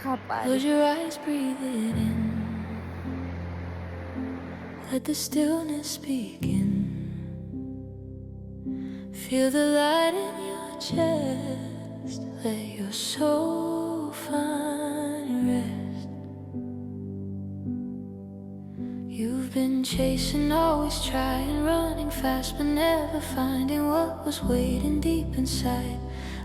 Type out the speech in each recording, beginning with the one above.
Close your eyes, breathe it in. Let the stillness begin. Feel the light in your chest. Let your soul find rest. You've been chasing, always trying, running fast, but never finding what was waiting deep inside.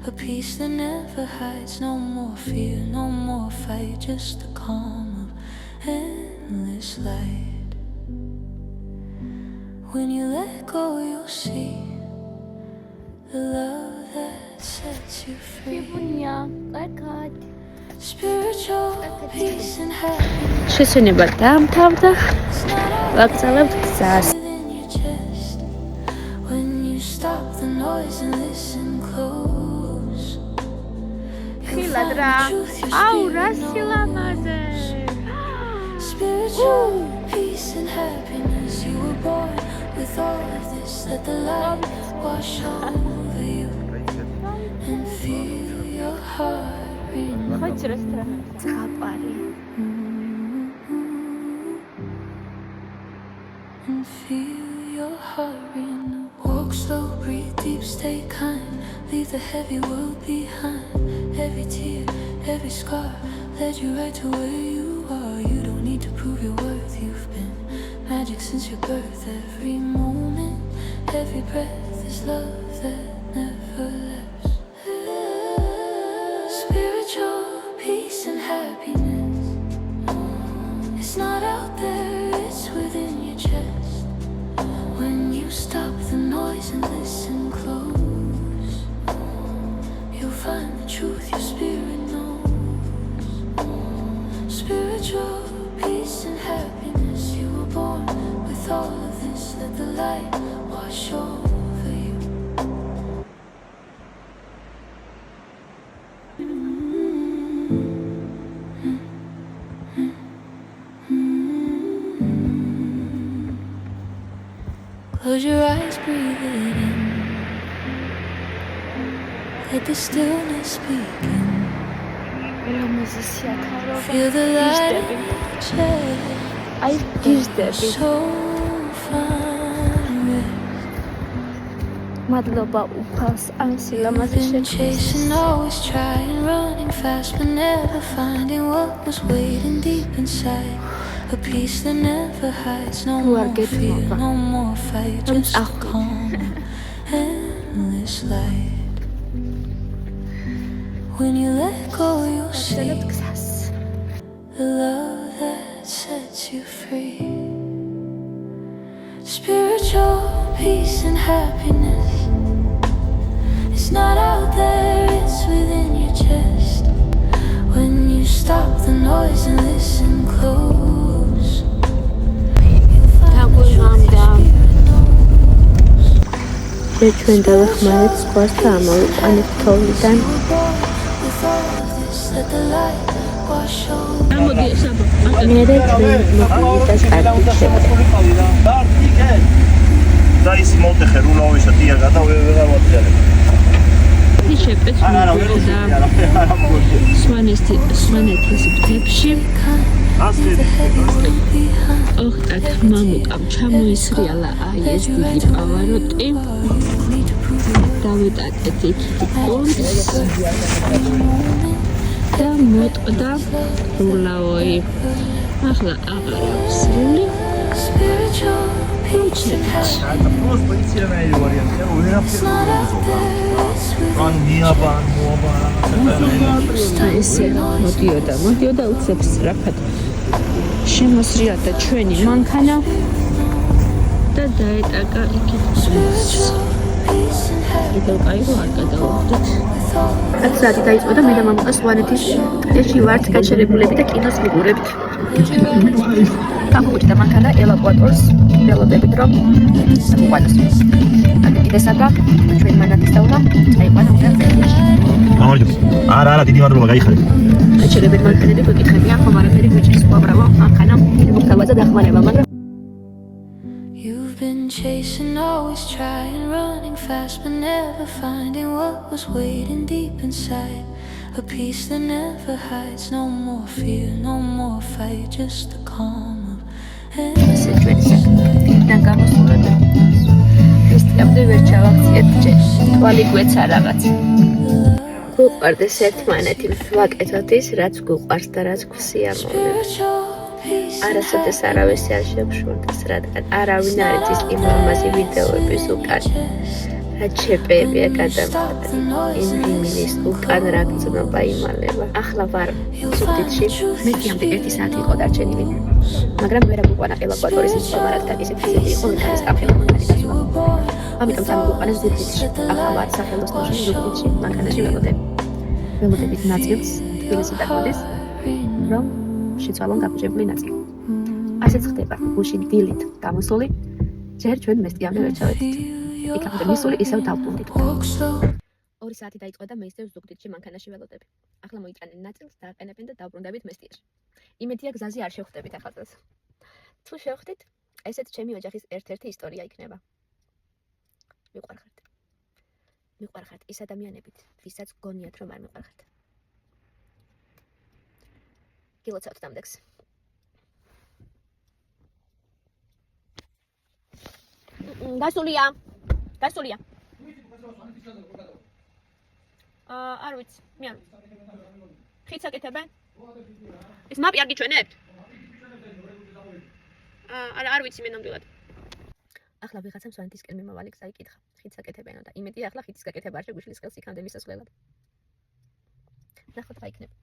A peace that never hides. No more fear, no more fight, just the calm of endless light. When you let go, you'll see the love that sets you free. Spiritual peace and happiness. შესვენება დაამთავრდა. ვაგზავნებთ გზას. Within your chest. When you stop the noise and listen close. You'll find the truth your spirit knows. Spiritual peace and happiness. You were born with all of this. Let the light wash over you and feel your heart renew. And feel your heart renew. Walk slow, breathe deep, stay kind. Leave the heavy world behind. Every tear, every scar led you right to where you are. You don't need to prove your worth. You've been magic since your birth. Every moment, every breath is love that never lasts. Spiritual peace and happiness. It's not out there, it's within your chest. When you stop the noise and listen close, you'll find the truth your spirit knows. Spiritual peace and happiness. You were born with all of this. Let the light wash over you. Close your eyes, breathe it in. Let the stillness begin. Feel the light in your chest. I გიჟდები. So find rest. მადლობა უფალს ამ სილამაზე Been შექმნის. chasing, always trying, running fast, but never finding what was waiting deep inside. A peace that never hides. No more fear, no more fight, just a calm, endless light. When you let go, you'll see the love that sets you free. Spiritual peace and happiness. It's not out there, it's within your chest. When you stop the noise and listen close, you'll find the truth your spirit knows. ჩვენ დავახმარეთ სხვასთან ამოვიყვანეთ თოვლიდან. You were born with all of this. Let the light wash over. მერე ჩვენ მოგვიდა კარგი შედეგი. და ის მოტეხე რულოვისა დია გადა ვეღარ ვაწერე. შეპეც სვანეთის მთებში ოხტად მამუკამ ჩამოისრიალა აი ეს დიდი პავაროტი დავეტაკეთ იქით პონტს და მოტყდა რულაოი ახლა აღარ აქვს სრული Spiritual peace and happiness. просто идеальный вариант. Я уверен, It's not out there, it's within он необан, მოდიოდა უცებ სწრაფად შემოსრიალდა ჩვენი მანქანა და დაეტაკა იქით peace and happiness. კიდევ კაი არ გადავუხდით. With all კაცრადი დაიწყო და მე და მამუკა სვანეთის ტყეში ვართ გაჩერებულები და კინოს ვიყურებთ. გამოვიჭდა მანქანა ევაკუატორს ველოდებით რომ მოყვანოს. კიდესადა ჩვენ მანათის დაუნა აიყვანა უნდა წელში. გამარჯობა. არა, დიდი მადლობა, გაიხარეთ. გაჩერებულ მანქანები გვეკითხებიან, ხომ არაფერი გვიჭირს, უბრალო მანქანა მოხალვაზე დახმარება, მაგრამ You've been chasing, always trying, running fast, but never finding what was waiting deep inside. A peace that never hides. No more fear, no more fight. Just the calm of ესე ჩვენი საქმიდან გამოსულები მესტიამდე ვერ ჩავაქციეთ ჯერ თვალი გვეცა რაღაც გვყვარდეს ერთმანეთი ვაკეთოთ ის რაც გვყვარს და რაც გვსიამოვნებს არასოდეს არავის არ შევშურდეს რადგან არავინ არ იცის იმ ამაზე ვიდეოების უკან რაც შეპეებია გადამხდარი იმის უკან რა გწნობა იმალება ახლა ვარ ზუგდიდში მესტიამდე 1 საათი იყო დარჩენილი მაგრამ ვერ აგვიყვანა ელევატორის სისტემა რადგან ისეთი იყო ვინარის კაფელა მაგარი გასულა ამიტომ წამოგვიყვანეს ზუგდიდში ახლა ვარ სახელოსნოში ზუგდიდში მანქანაში ველოდებით ნაწილს თბილისში დაგმოდის რომ შეცვალონ გაბუჯებული ნაწილი ასეც ხდება გუში დილით გამოსული ჯერ ჩვენ მესტიამდე ვერ ჩავედით იქამდე მისული ისევ დავბრუნდით 2 საათი დაიწყო და მე ისევ ზუგდიდში მანქანაში ველოდები ახლა მოიჭრნენ ნაწილს დააყენებენ და დავბრუნდებით მესტიაში იმედია გზაზე არ შევხვდებით ახლა წელს თუ შევხვდით ესეც ჩემი ოჯახის ერთ-ერთი ისტორია იქნება მიყვარხართ ის ადამიანებით ვისაც გონიათ რომ არ მიყვარხართ გილოცავთ დამდეგს გასულია არ ვიცი მე ხიც აკეთებენ ეს მაპი არ გიჩვენებთ არ ვიცი მე ნამდვილად ახლა ვიღაცამ სვანეთისკენ მიმავალი გზა იკითხა ხიც აკეთებენო და იმედია ახლა ხიცის გაკეთება არ შეგვიშლის ხელს იქამდე მისასვლელად ნახოთ რა იქნება